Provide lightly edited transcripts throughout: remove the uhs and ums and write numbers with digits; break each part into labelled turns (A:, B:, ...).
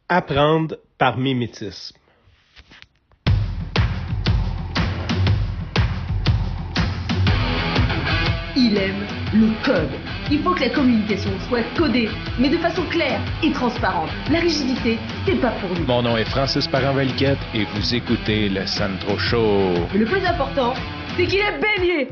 A: Apprendre par mimétisme.
B: Il aime le code. Il faut que la communication soit codée, mais de façon claire et transparente. La rigidité, c'est pas pour lui.
C: Mon nom est Francis Parent-Valiquette et vous écoutez le Sandro Show.
B: Mais le plus important, c'est qu'il est bélier.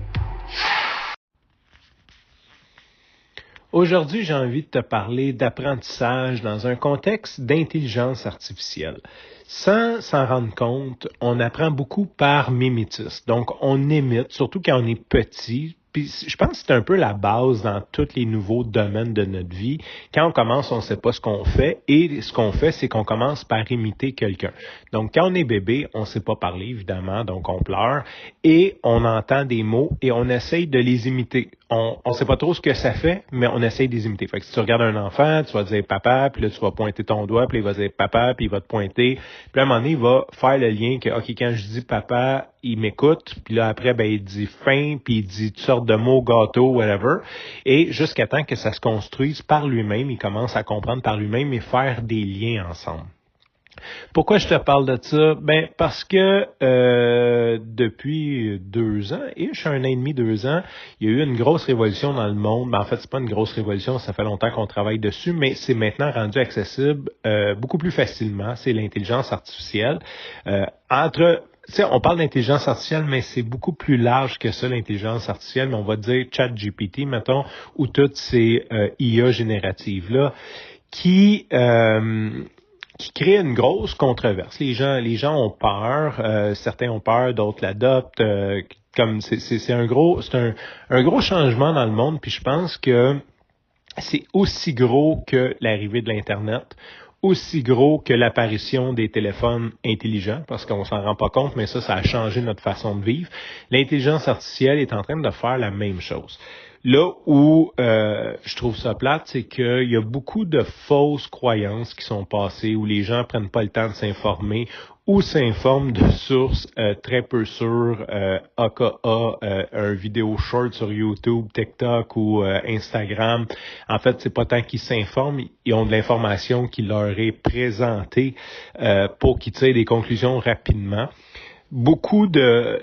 A: Aujourd'hui, j'ai envie de te parler d'apprentissage dans un contexte d'intelligence artificielle. Sans s'en rendre compte, on apprend beaucoup par mimétisme. Donc, on imite, surtout quand on est petit. Puis, je pense que c'est un peu la base dans tous les nouveaux domaines de notre vie. Quand on commence, on ne sait pas ce qu'on fait. Et ce qu'on fait, c'est qu'on commence par imiter quelqu'un. Donc, quand on est bébé, on ne sait pas parler, évidemment. Donc, on pleure. Et on entend des mots et on essaye de les imiter. On ne sait pas trop ce que ça fait, mais on essaye de les imiter. Fait que si tu regardes un enfant, tu vas dire papa, puis là, tu vas pointer ton doigt, puis il va dire papa, puis il va te pointer. Puis à un moment donné, il va faire le lien que, OK, quand je dis papa, il m'écoute, puis là, après, ben, il dit faim, puis il dit toutes sortes de mots, gâteau, whatever. Et jusqu'à temps que ça se construise par lui-même, il commence à comprendre par lui-même et faire des liens ensemble. Pourquoi je te parle de ça? Ben parce que depuis 2 ans, et je suis 1 an et demi, 2 ans, il y a eu une grosse révolution dans le monde. Ben, en fait, c'est pas une grosse révolution, ça fait longtemps qu'on travaille dessus, mais c'est maintenant rendu accessible beaucoup plus facilement. C'est l'intelligence artificielle. On parle d'intelligence artificielle, mais c'est beaucoup plus large que ça, l'intelligence artificielle. Mais on va dire ChatGPT, mettons, ou toutes ces IA génératives-là, qui crée une grosse controverse. Les gens ont peur, certains ont peur, d'autres l'adoptent. Comme c'est un gros changement dans le monde. Puis je pense que c'est aussi gros que l'arrivée de l'Internet, aussi gros que l'apparition des téléphones intelligents, parce qu'on s'en rend pas compte, mais ça a changé notre façon de vivre. L'intelligence artificielle est en train de faire la même chose. Là où je trouve ça plate, c'est qu'il y a beaucoup de fausses croyances qui sont passées, où les gens prennent pas le temps de s'informer, ou s'informent de sources très peu sûres, aka un vidéo short sur YouTube, TikTok ou Instagram. En fait, c'est pas tant qu'ils s'informent, ils ont de l'information qui leur est présentée pour qu'ils tirent des conclusions rapidement.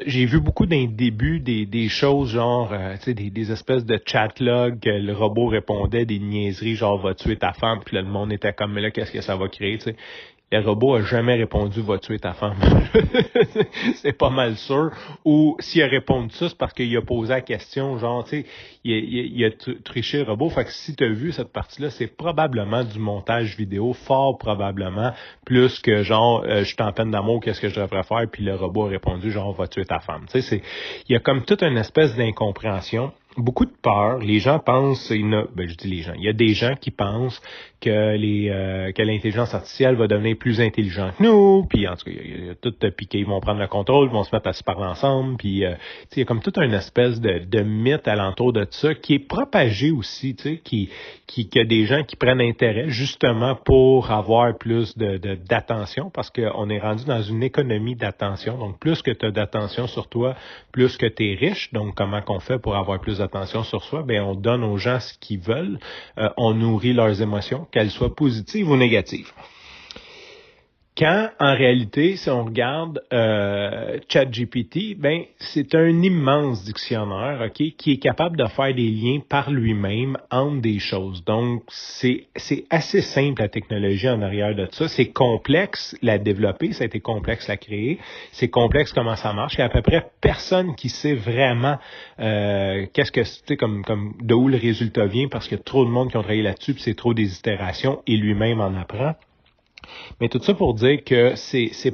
A: J'ai vu beaucoup d'un début des choses genre, des espèces de chat-log, que le robot répondait des niaiseries genre va tuer ta femme, puis là, le monde était comme mais là qu'est-ce que ça va créer, tu sais. Le robot a jamais répondu va tuer ta femme. C'est pas mal sûr. Ou s'il a répondu ça, c'est parce qu'il a posé la question, genre, tu sais, il a triché le robot. Fait que si tu as vu cette partie-là, c'est probablement du montage vidéo, fort probablement, plus que genre, je suis en peine d'amour, qu'est-ce que je devrais faire? Puis le robot a répondu, genre, va tuer ta femme. Tu sais, il y a comme toute une espèce d'incompréhension. Beaucoup de peur. Les gens pensent, il y a des gens qui pensent que l'intelligence artificielle va devenir plus intelligente que nous, puis en tout cas, il y a tout piqué, ils vont prendre le contrôle, ils vont se mettre à se parler ensemble, puis il y a comme toute une espèce de mythe alentour de ça qui est propagé aussi, tu sais, qu'il y a des gens qui prennent intérêt justement pour avoir plus d'attention, parce qu'on est rendu dans une économie d'attention, donc plus que tu as d'attention sur toi, plus que tu es riche, donc comment qu'on fait pour avoir plus d'attention sur soi? Ben on donne aux gens ce qu'ils veulent, on nourrit leurs émotions, qu'elles soient positives ou négatives. Quand, en réalité, si on regarde ChatGPT, ben c'est un immense dictionnaire, ok, qui est capable de faire des liens par lui-même entre des choses. Donc, c'est assez simple la technologie en arrière de ça. C'est complexe la développer, ça a été complexe la créer. C'est complexe comment ça marche. Il y a à peu près personne qui sait vraiment qu'est-ce que c'est comme de où le résultat vient, parce qu'il y a trop de monde qui ont travaillé là-dessus, puis c'est trop des itérations et lui-même en apprend. Mais tout ça pour dire que je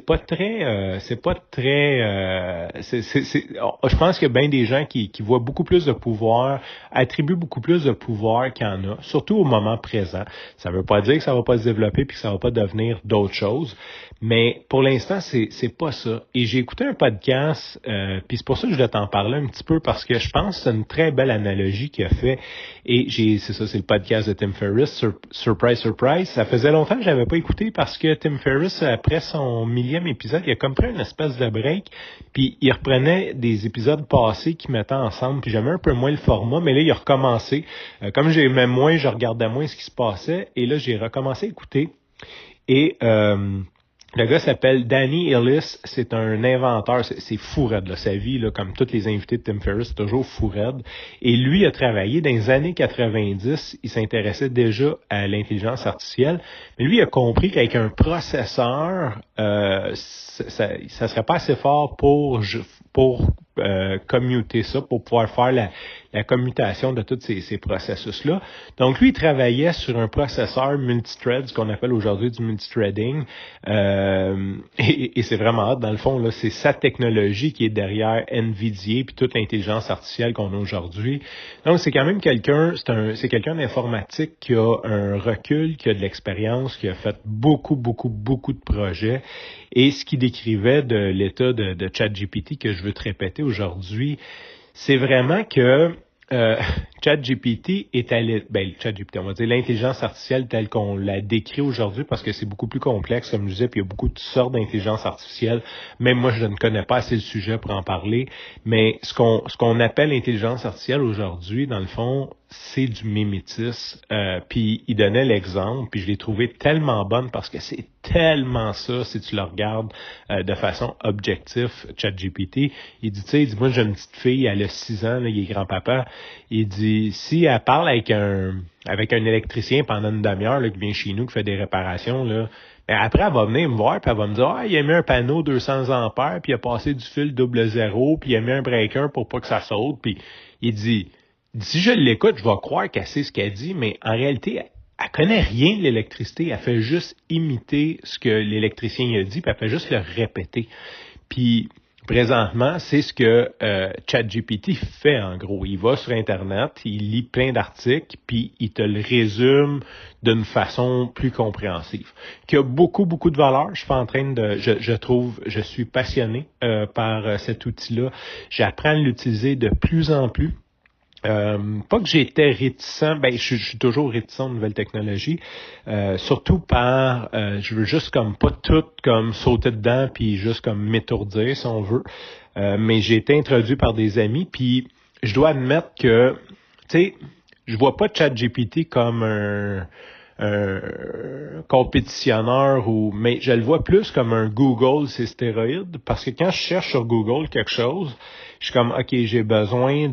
A: pense qu'il y a bien des gens qui voient beaucoup plus de pouvoir, attribuent beaucoup plus de pouvoir qu'il y en a, surtout au moment présent. Ça veut pas dire que ça va pas se développer puis que ça va pas devenir d'autres choses, mais pour l'instant, c'est pas ça. Et j'ai écouté un podcast, puis c'est pour ça que je voulais t'en parler un petit peu, parce que je pense que c'est une très belle analogie qu'il a fait. Et c'est le podcast de Tim Ferriss, Surprise, Surprise. Ça faisait longtemps que je l'avais pas écouté, parce que Tim Ferriss, après son 1000e épisode, il a comme pris une espèce de break, puis il reprenait des épisodes passés qu'il mettait ensemble, puis j'aimais un peu moins le format, mais là, il a recommencé. Comme j'aimais moins, je regardais moins ce qui se passait, et là, j'ai recommencé à écouter. Et le gars s'appelle Danny Ellis, c'est un inventeur, c'est fou raide, là, sa vie, là, comme tous les invités de Tim Ferriss, c'est toujours fou raide. Et lui a travaillé dans les années 90, il s'intéressait déjà à l'intelligence artificielle, mais lui a compris qu'avec un processeur, ça serait pas assez fort pour commuter ça, pour pouvoir faire la commutation de tous ces processus-là. Donc, lui, il travaillait sur un processeur multithread, ce qu'on appelle aujourd'hui du multithreading, et c'est vraiment hot, dans le fond, là, c'est sa technologie qui est derrière NVIDIA puis toute l'intelligence artificielle qu'on a aujourd'hui. Donc, c'est quand même c'est quelqu'un d'informatique qui a un recul, qui a de l'expérience, qui a fait beaucoup de projets. Et ce qu'il décrivait de l'état de ChatGPT que je veux te répéter aujourd'hui, c'est vraiment que ChatGPT est ChatGPT, on va dire l'intelligence artificielle telle qu'on la décrit aujourd'hui, parce que c'est beaucoup plus complexe, comme je disais, puis il y a beaucoup de sortes d'intelligence artificielle. Même moi, je ne connais pas assez le sujet pour en parler, mais ce qu'on appelle l'intelligence artificielle aujourd'hui, dans le fond, c'est du mimétisme. Puis il donnait l'exemple, puis je l'ai trouvé tellement bonne parce que c'est tellement ça, si tu le regardes de façon objective, ChatGPT. Il dit, moi j'ai une petite fille, elle a 6 ans, là, il est grand-papa. Il dit, si elle parle avec un électricien pendant une demi-heure là, qui vient chez nous, qui fait des réparations, là, ben après, elle va venir me voir, puis elle va me dire, il a mis un panneau 200 ampères, puis il a passé du fil 0,0, puis il a mis un breaker pour pas que ça saute, puis il dit, si je l'écoute, je vais croire qu'elle sait ce qu'elle dit, mais en réalité, elle connaît rien de l'électricité. Elle fait juste imiter ce que l'électricien a dit, puis elle fait juste le répéter. Puis, présentement, c'est ce que ChatGPT fait, en gros. Il va sur Internet, il lit plein d'articles, puis il te le résume d'une façon plus compréhensive. Qui a beaucoup de valeur. Je suis en train de... Je suis passionné par cet outil-là. J'apprends à l'utiliser de plus en plus. Pas que j'étais réticent, je suis toujours réticent aux nouvelles technologies, surtout je veux juste comme pas tout comme sauter dedans puis juste comme m'étourdir si on veut, mais j'ai été introduit par des amis puis je dois admettre que, tu sais, je vois pas ChatGPT comme un compétitionneur mais je le vois plus comme un Google, c'est stéroïde, parce que quand je cherche sur Google quelque chose, je suis comme, OK, j'ai besoin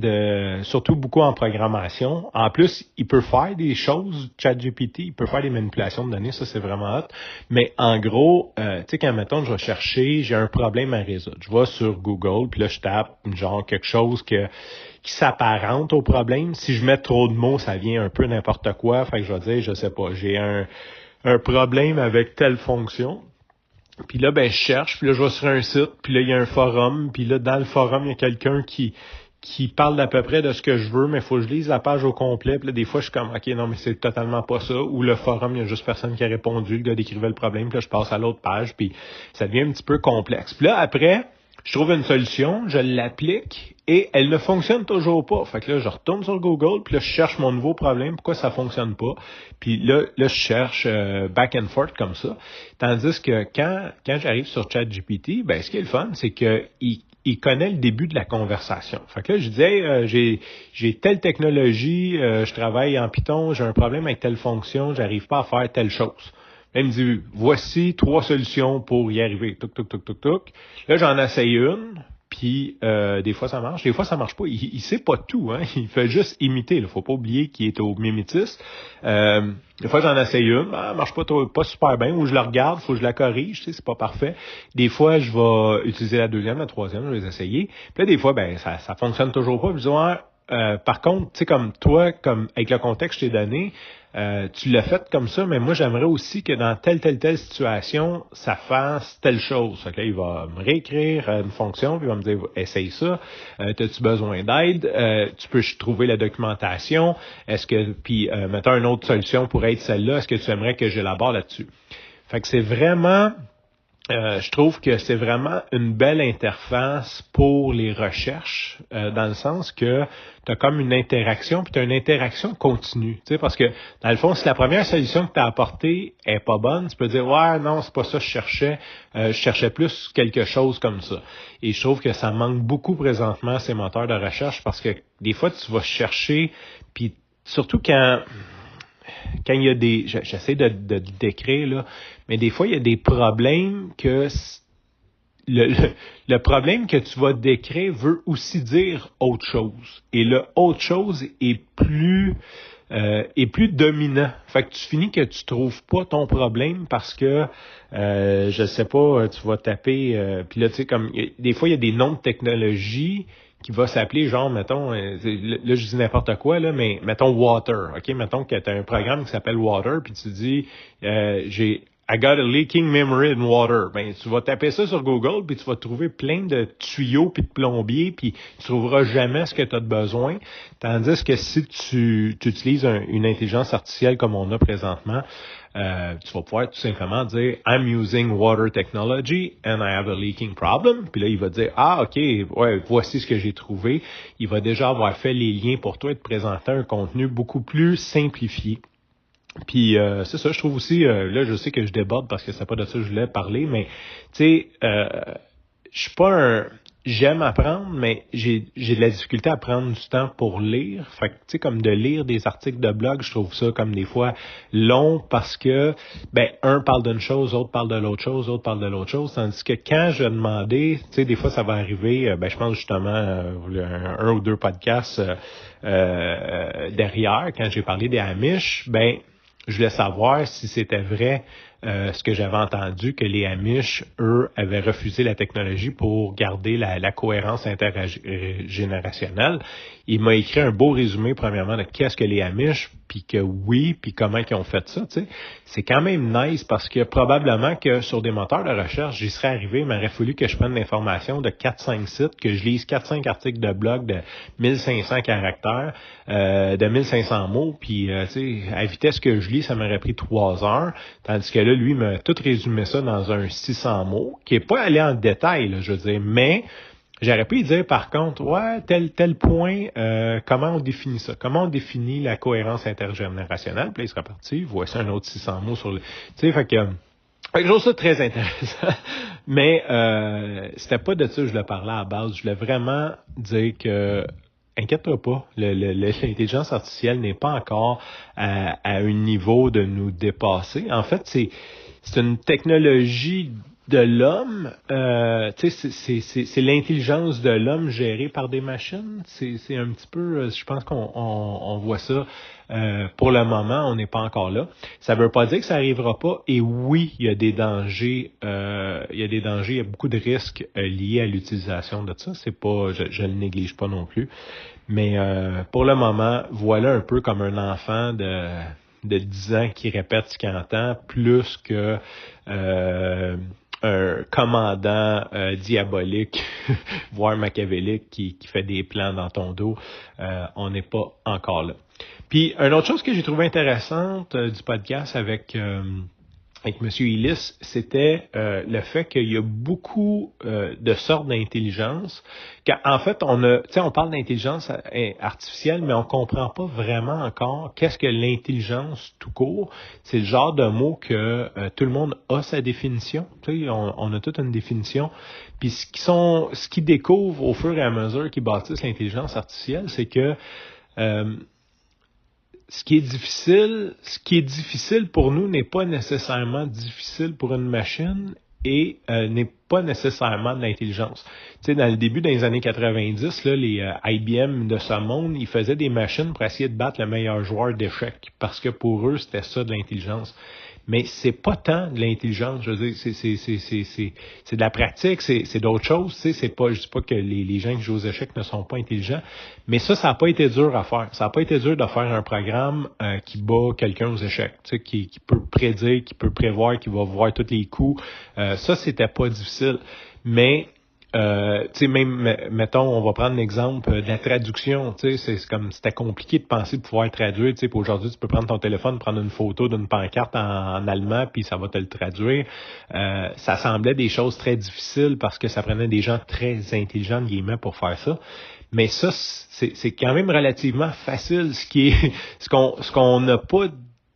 A: surtout beaucoup en programmation. En plus, il peut faire des choses, ChatGPT, il peut faire des manipulations de données, ça c'est vraiment hot. Mais en gros, tu sais, quand mettons, je vais chercher, j'ai un problème à résoudre. Je vais sur Google, puis là, je tape genre quelque chose qui s'apparente au problème. Si je mets trop de mots, ça vient un peu n'importe quoi. Fait que je vais dire, je sais pas, j'ai un problème avec telle fonction. Puis là, je cherche, puis là, je vais sur un site, puis là, il y a un forum, puis là, dans le forum, il y a quelqu'un qui parle d'à peu près de ce que je veux, mais il faut que je lise la page au complet. Puis là, des fois, je suis comme, OK, non, mais c'est totalement pas ça. Ou le forum, il y a juste personne qui a répondu, le gars décrivait le problème, puis là, je passe à l'autre page, puis ça devient un petit peu complexe. Puis là, après, je trouve une solution, je l'applique, et elle ne fonctionne toujours pas. Fait que là, je retourne sur Google, puis là, je cherche mon nouveau problème, pourquoi ça fonctionne pas. Puis là, je cherche back and forth comme ça. Tandis que quand j'arrive sur ChatGPT, ce qui est le fun, c'est que il connaît le début de la conversation. Fait que là, je disais, j'ai telle technologie, je travaille en Python, j'ai un problème avec telle fonction, j'arrive pas à faire telle chose. Elle me dit, voici 3 solutions pour y arriver. Touc. Là, j'en essaye une, puis des fois ça marche, des fois ça marche pas. Il sait pas tout, hein. Il fait juste imiter. Il faut pas oublier qu'il est au mimétisme. Des fois j'en essaye une, elle marche pas super bien, ou je la regarde, faut que je la corrige, tu sais, c'est pas parfait. Des fois, je vais utiliser la deuxième, la troisième, je vais les essayer. Puis là, des fois, ça fonctionne toujours pas. Puis je dis, par contre, tu sais, comme toi, comme avec le contexte que je t'ai donné, tu l'as fait comme ça, mais moi, j'aimerais aussi que dans telle situation, ça fasse telle chose. Fait que là, il va me réécrire une fonction, puis il va me dire, essaye ça. As-tu besoin d'aide? Tu peux trouver la documentation. Puis mettons une autre solution pourrait être celle-là. Est-ce que tu aimerais que j'élabore là-dessus? Fait que c'est vraiment... je trouve que c'est vraiment une belle interface pour les recherches, dans le sens que tu as comme une interaction, puis tu as une interaction continue. Tu sais, parce que, dans le fond, si la première solution que tu as apportée est pas bonne, tu peux dire, ouais, non, c'est pas ça que je cherchais plus quelque chose comme ça. Et je trouve que ça manque beaucoup présentement, ces moteurs de recherche, parce que des fois, tu vas chercher, puis surtout quand... quand il y a des, j'essaie de le décrire là, mais des fois il y a des problèmes que le problème que tu vas décrire veut aussi dire autre chose. Et le autre chose est plus dominant. Fait que tu finis que tu trouves pas ton problème parce que je sais pas, tu vas taper puis là tu sais comme des fois il y a des noms de technologies qui va s'appeler genre mettons là je dis n'importe quoi là mais mettons Water, OK, mettons que tu as un programme qui s'appelle Water puis tu dis I got a leaking memory in water. Ben, tu vas taper ça sur Google, puis tu vas trouver plein de tuyaux puis de plombiers, puis tu trouveras jamais ce que tu as de besoin. Tandis que si tu utilises une intelligence artificielle comme on a présentement, tu vas pouvoir tout simplement dire I'm using water technology and I have a leaking problem. Puis là, il va dire OK, ouais, voici ce que j'ai trouvé. Il va déjà avoir fait les liens pour toi et te présenter un contenu beaucoup plus simplifié. Puis c'est ça, je trouve aussi, là je sais que je déborde parce que c'est pas de ça que je voulais parler, mais tu sais, je suis pas j'aime apprendre, mais j'ai de la difficulté à prendre du temps pour lire. Fait que tu sais, comme de lire des articles de blog, je trouve ça comme des fois long parce que un parle d'une chose, l'autre parle de l'autre chose, l'autre parle de l'autre chose. Tandis que quand je demandais, tu sais, des fois ça va arriver, je pense justement un ou deux podcasts derrière, quand j'ai parlé des Amish, je voulais savoir si c'était vrai ce que j'avais entendu, que les Amish, eux, avaient refusé la technologie pour garder la cohérence intergénérationnelle. Il m'a écrit un beau résumé, premièrement, de qu'est-ce que les Amish, puis que oui, puis comment ils ont fait ça, tu sais. C'est quand même nice parce que probablement que sur des moteurs de recherche, j'y serais arrivé, il m'aurait fallu que je prenne l'information de 4-5 sites, que je lise 4-5 articles de blog de 1500 caractères, de 1500 mots, puis tu sais, à vitesse que je lis, ça m'aurait pris 3 heures, tandis que là, lui, il m'a tout résumé ça dans un 600 mots, qui est pas allé en détail, là, je veux dire, mais j'aurais pu lui dire, par contre, ouais, tel point, comment on définit ça? Comment on définit la cohérence intergénérationnelle? Puis là, il sera parti, voici un autre 600 mots sur le... Tu sais, fait que je trouve ça très intéressant. Mais c'était pas de ça que je voulais parler à la base. Je voulais vraiment dire que inquiète-toi pas, l'intelligence artificielle n'est pas encore à un niveau de nous dépasser. En fait, c'est une technologie de l'homme, tu sais, c'est l'intelligence de l'homme gérée par des machines. C'est un petit peu, je pense qu'on voit ça. Pour le moment, on n'est pas encore là. Ça veut pas dire que ça arrivera pas. Et oui, il y a des dangers, il y a beaucoup de risques liés à l'utilisation de ça. C'est pas, je le néglige pas non plus. Mais pour le moment, voilà un peu comme un enfant de 10 ans qui répète ce qu'il entend, plus que un commandant diabolique, voire machiavélique, qui fait des plans dans ton dos. On n'est pas encore là. Puis, une autre chose que j'ai trouvé intéressante du podcast avec M. Illis, c'était le fait qu'il y a beaucoup de sortes d'intelligence. En fait, on parle d'intelligence artificielle, mais on comprend pas vraiment encore qu'est-ce que l'intelligence tout court. C'est le genre de mot que tout le monde a sa définition. Tu sais, on a toute une définition. Puis ce qu'ils découvrent au fur et à mesure qu'ils bâtissent l'intelligence artificielle, c'est que ce qui est difficile pour nous n'est pas nécessairement difficile pour une machine et n'est pas nécessairement de l'intelligence. Tu sais, dans le début des années 90, là, les IBM de ce monde, ils faisaient des machines pour essayer de battre le meilleur joueur d'échecs parce que pour eux, c'était ça de l'intelligence. Mais c'est pas tant de l'intelligence, je veux dire, c'est de la pratique, c'est d'autres choses, tu sais, c'est pas, je dis pas que les gens qui jouent aux échecs ne sont pas intelligents, mais ça n'a pas été dur à faire. Ça n'a pas été dur de faire un programme qui bat quelqu'un aux échecs, tu sais, qui peut prédire, qui peut prévoir, qui va voir tous les coups. Ça, c'était pas difficile. Mais tu sais, même, mettons, on va prendre l'exemple de la traduction, tu sais, c'est comme, c'était compliqué de penser de pouvoir traduire, tu sais, puis aujourd'hui, tu peux prendre ton téléphone, prendre une photo d'une pancarte en allemand, puis ça va te le traduire. Ça semblait des choses très difficiles parce que ça prenait des gens très intelligents, guillemets, pour faire ça. Mais ça, c'est quand même relativement facile. Ce qu'on n'a pas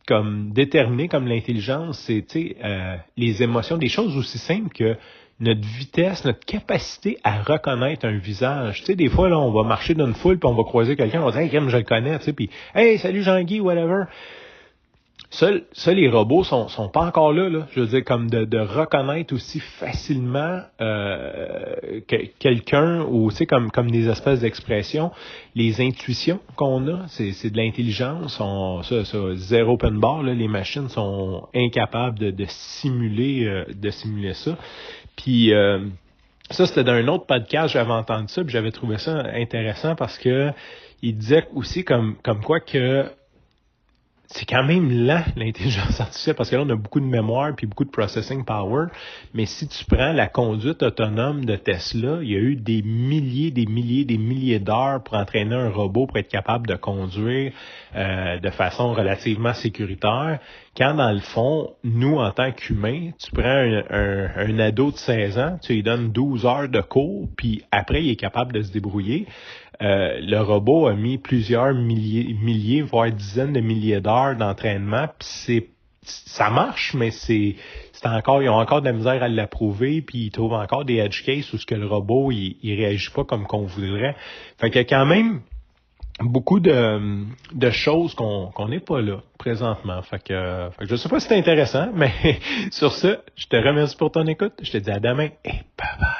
A: comme déterminé comme l'intelligence, c'est, tu sais, les émotions, des choses aussi simples que notre vitesse, notre capacité à reconnaître un visage. Tu sais, des fois, là, on va marcher dans une foule, puis on va croiser quelqu'un, on va dire « Hey, Grim, je le connais », tu sais, puis « Hey, salut Jean-Guy », whatever. Ça, les robots sont pas encore là. Je veux dire, comme de reconnaître aussi facilement quelqu'un, ou c'est comme des espèces d'expressions, les intuitions qu'on a, c'est de l'intelligence. Zéro open bar, là, les machines sont incapables de simuler ça. Puis ça, c'était dans un autre podcast, j'avais entendu ça, puis j'avais trouvé ça intéressant parce que il disait aussi comme quoi que c'est quand même lent, l'intelligence artificielle, parce que là, on a beaucoup de mémoire puis beaucoup de processing power. Mais si tu prends la conduite autonome de Tesla, il y a eu des milliers d'heures pour entraîner un robot pour être capable de conduire de façon relativement sécuritaire. Quand, dans le fond, nous, en tant qu'humains, tu prends un ado de 16 ans, tu lui donnes 12 heures de cours, puis après, il est capable de se débrouiller. Le robot a mis plusieurs milliers, voire dizaines de milliers d'heures d'entraînement, puis ça marche, mais c'est encore, ils ont encore de la misère à l'approuver, puis ils trouvent encore des edge cases où ce que le robot il réagit pas comme qu'on voudrait. Fait qu'il y a quand même beaucoup de choses qu'on n'est pas là présentement. Fait que je sais pas si c'est intéressant, mais sur ce, je te remercie pour ton écoute. Je te dis à demain et bye bye.